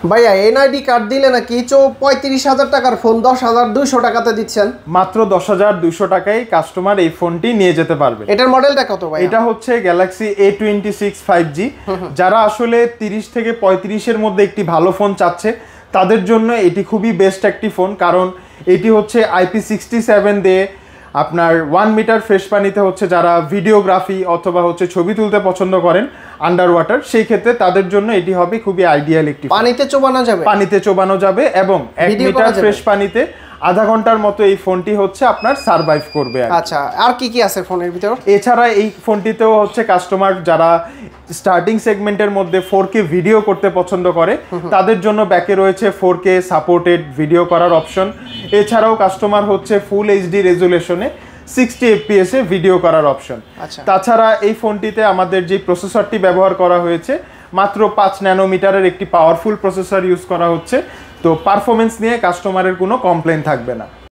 ভাইয়া NID card দিলে নাকি 35,000 টাকার ফোন 10,200 টাকাতে দিচ্ছেন। মাত্র 10,200 টাকায় কাস্টমার এই ফোনটি নিয়ে যেতে পারবে। এটার মডেলটা কত ভাই? এটা হচ্ছে গ্যালাক্সি A26 5G। যারা আসলে 30 থেকে 35-এর মধ্যে একটি ভালো ফোন চাচ্ছে তাদের জন্য এটি খুবই বেস্ট একটি ফোন, কারণ এটি হচ্ছে IP67 দিয়ে আপনার 1 মিটার ফ্রেশ পানিতে হচ্ছে যারা ভিডিওগ্রাফি অথবা হচ্ছে ছবি তুলতে পছন্দ করেন আন্ডার ওয়াটার, সেই ক্ষেত্রে তাদের জন্য এটি হবে খুবই আইডিয়াল একটি ফোন। পানিতে চোবানো যাবে, পানিতে চোবানো যাবে এবং 1 মিটার ফ্রেশ পানিতে আধা ঘন্টার মতো এই ফোনটি হচ্ছে আপনার সারভাইভ করবে। আচ্ছা, আর কি কি আছে ফোনের ভিতর? এছাড়া এই ফোনটিতেও হচ্ছে কাস্টমার যারা স্টার্টিং সেগমেন্টের মধ্যে 4K ভিডিও করতে পছন্দ করে তাদের জন্য ব্যাকে রয়েছে 4K সাপোর্টেড ভিডিও করার অপশন। এছাড়াও কাস্টমার হচ্ছে ফুল এইচডি রেজুলেশনে 60 FPS এ ভিডিও করার অপশন। তাছাড়া এই ফোনটিতে আমাদের যে প্রসেসরটি ব্যবহার করা হয়েছে মাত্র 5 ন্যানোমিটারের একটি পাওয়ারফুল প্রসেসর ইউজ করা হচ্ছে, তো পারফরমেন্স নিয়ে কাস্টমারের কোনো কমপ্লেন থাকবে না।